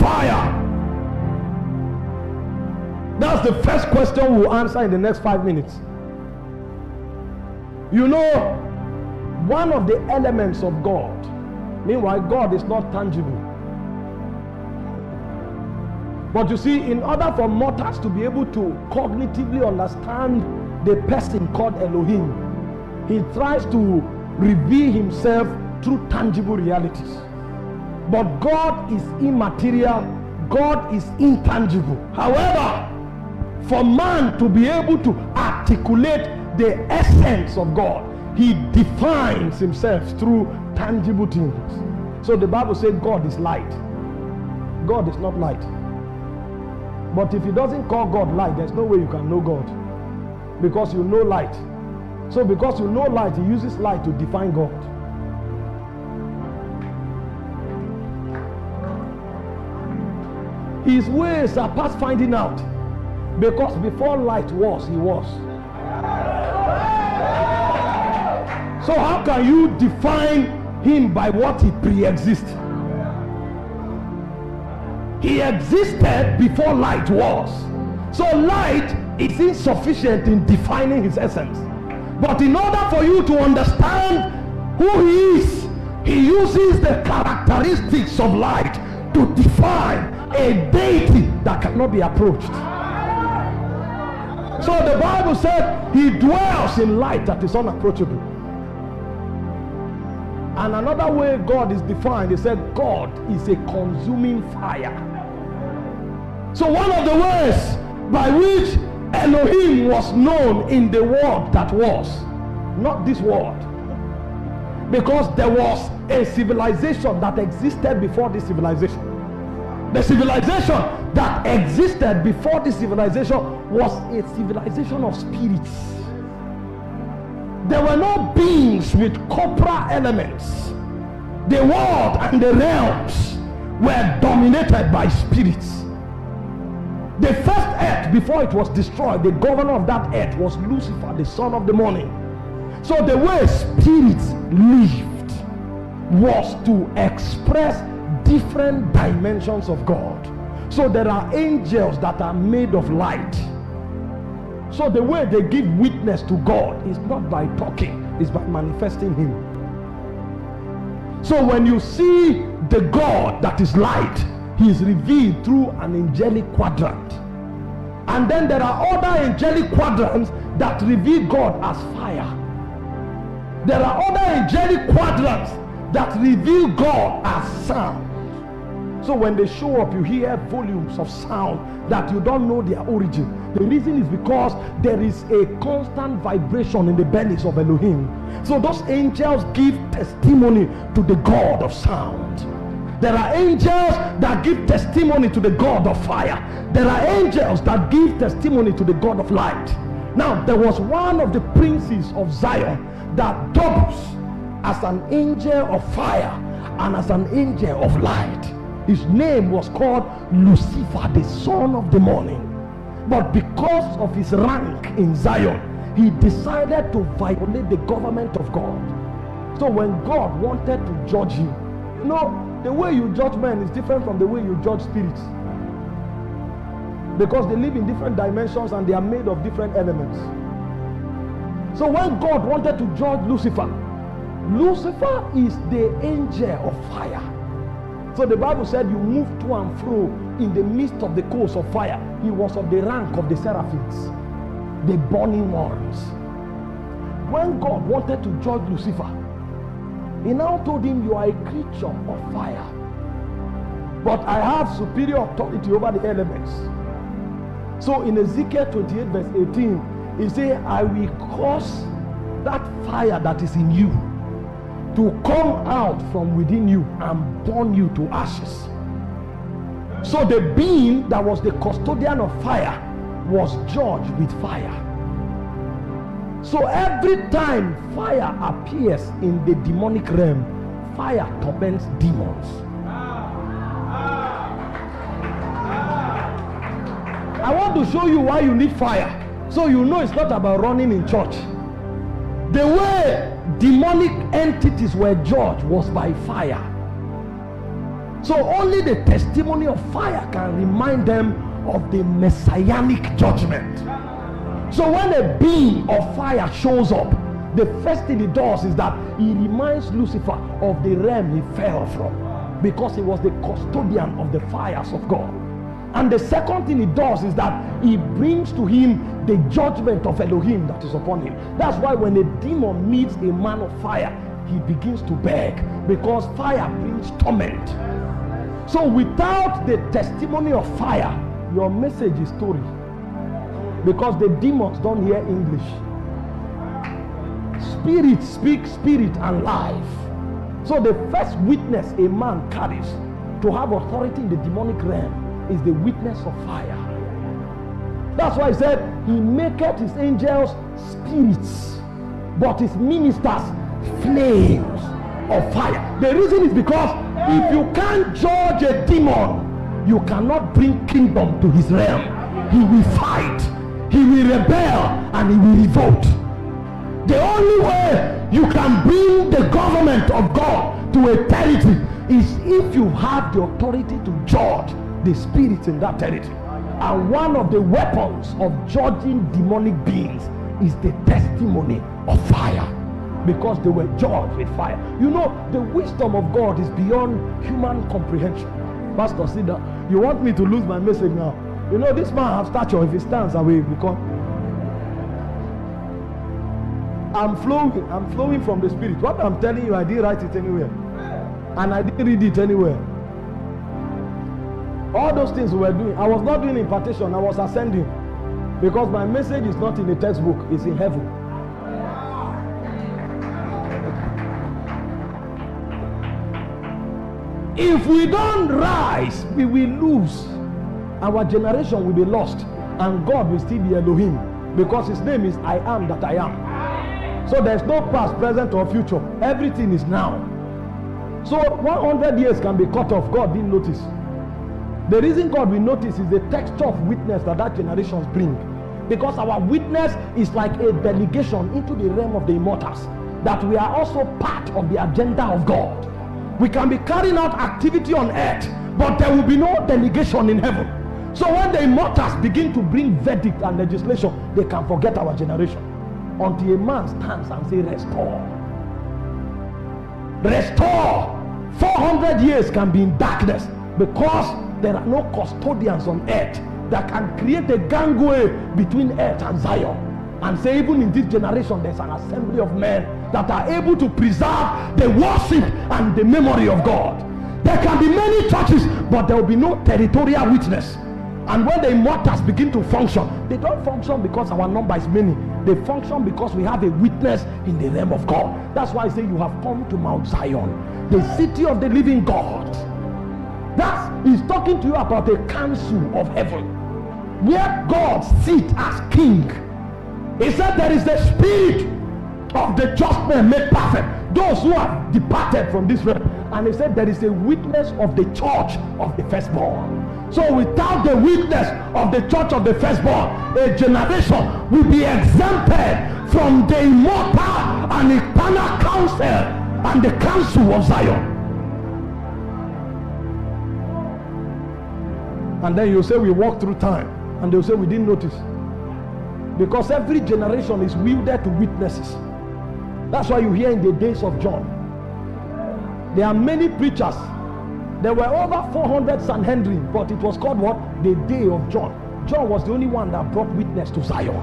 fire? That's the first question we'll answer in the next 5 minutes. You know, one of the elements of God, meanwhile, God is not tangible. But you see, in order for mortals to be able to cognitively understand the person called Elohim, he tries to reveal himself through tangible realities. But God is immaterial, God is intangible. However, for man to be able to articulate the essence of God, he defines himself through tangible things. So the Bible says God is light. God is not light. But if he doesn't call God light, there's no way you can know God, because you know light. So because you know light, he uses light to define God. His ways are past finding out, because before light was, he was. So how can you define him by what he pre-exists? He existed before light was. So light is insufficient in defining his essence. But in order for you to understand who he is, he uses the characteristics of light to define a deity that cannot be approached. So the Bible said he dwells in light that is unapproachable. And another way God is defined, he said God is a consuming fire. So one of the ways by which Elohim was known in the world that was, not this world, because there was a civilization that existed before this civilization. The civilization that existed before this civilization was a civilization of spirits. There were no beings with corporal elements. The world and the realms were dominated by spirits. The first earth, before it was destroyed, the governor of that earth was Lucifer, the son of the morning. So the way spirits lived was to express different dimensions of God. So there are angels that are made of light. So the way they give witness to God is not by talking, it's by manifesting him. So when you see the God that is light, he is revealed through an angelic quadrant. And then there are other angelic quadrants that reveal God as fire. There are other angelic quadrants that reveal God as sound. So when they show up, you hear volumes of sound that you don't know their origin. The reason is because there is a constant vibration in the bellies of Elohim. So those angels give testimony to the God of sound. There are angels that give testimony to the God of fire. There are angels that give testimony to the God of light. Now, there was one of the princes of Zion that doubles as an angel of fire and as an angel of light. His name was called Lucifer, the son of the morning. But because of his rank in Zion, he decided to violate the government of God. So when God wanted to judge him, you know, the way you judge men is different from the way you judge spirits, because they live in different dimensions and they are made of different elements. So when God wanted to judge Lucifer, Lucifer is the angel of fire. So the Bible said you move to and fro in the midst of the coals of fire. He was of the rank of the seraphims, the burning ones. When God wanted to judge Lucifer, he now told him, you are a creature of fire, but I have superior authority over the elements. So in Ezekiel 28 verse 18, he said, I will cause that fire that is in you to come out from within you and burn you to ashes. So the being that was the custodian of fire was judged with fire. So every time fire appears in the demonic realm, fire torments demons. I want to show you why you need fire, so you know it's not about running in church. The way demonic entities were judged was by fire. So only the testimony of fire can remind them of the messianic judgment. So when a being of fire shows up, the first thing he does is that he reminds Lucifer of the realm he fell from, because he was the custodian of the fires of God. And the second thing he does is that he brings to him the judgment of Elohim that is upon him. That's why when a demon meets a man of fire, he begins to beg, because fire brings torment. So without the testimony of fire, your message is story, because the demons don't hear English. Spirit speaks spirit and life. So the first witness a man carries to have authority in the demonic realm is the witness of fire. That's why he said he maketh his angels spirits, but his ministers flames of fire. The reason is because if you can't judge a demon, you cannot bring kingdom to his realm. He will fight, he will rebel, and he will revolt. The only way you can bring the government of God to a territory is if you have the authority to judge the spirits in that territory. And one of the weapons of judging demonic beings is the testimony of fire, because they were judged with fire. You know, the wisdom of God is beyond human comprehension. Pastor, sit down. You want me to lose my message now? You know, this man has stature. If he stands away, because I'm flowing from the spirit. What I'm telling you, I didn't write it anywhere, and I didn't read it anywhere. All those things we were doing, I was not doing impartation, I was ascending, because my message is not in the textbook, it's in heaven. If we don't rise, we will lose. Our generation will be lost, and God will still be Elohim, because his name is I am that I am. So there's no past, present, or future. Everything is now. So 100 years can be cut off. God didn't notice. The reason God will notice is the texture of witness that generations bring, because our witness is like a delegation into the realm of the immortals, that we are also part of the agenda of God. We can be carrying out activity on earth, but there will be no delegation in heaven. So when the immortals begin to bring verdict and legislation, they can forget our generation, until a man stands and say, restore. Restore. 400 years can be in darkness, because there are no custodians on earth that can create a gangway between earth and Zion, and say even in this generation there's an assembly of men that are able to preserve the worship and the memory of God. There can be many churches, but there will be no territorial witness. And when the immortals begin to function, they don't function because our number is many. They function because we have a witness in the realm of God. That's why I say you have come to Mount Zion, the city of the living God. He's talking to you about a council of heaven, where God sits as king. He said there is the spirit of the just man made perfect, those who have departed from this realm. And he said there is a witness of the church of the firstborn. So without the witness of the church of the firstborn, a generation will be exempted from the immortal and eternal council and the council of Zion. And then you say we walk through time, and they'll say we didn't notice, because every generation is wielded to witnesses. That's why you hear in the days of John, there are many preachers. There were over 400 Sanhedrin, but it was called what? The day of John. John was the only one that brought witness to Zion.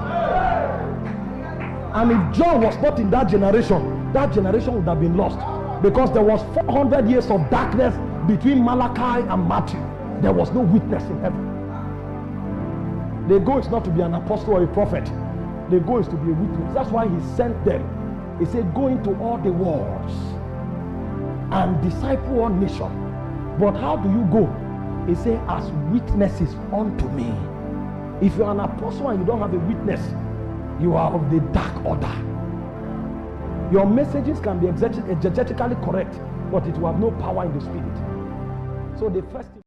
And if John was not in that generation would have been lost, because there was 400 years of darkness between Malachi and Matthew. There was no witness in heaven. The goal is not to be an apostle or a prophet. The goal is to be a witness. That's why he sent them. He said, go into all the worlds and disciple all nations. But how do you go? He said, as witnesses unto me. If you're an apostle and you don't have a witness, you are of the dark order. Your messages can be exegetically correct, but it will have no power in the spirit. So the first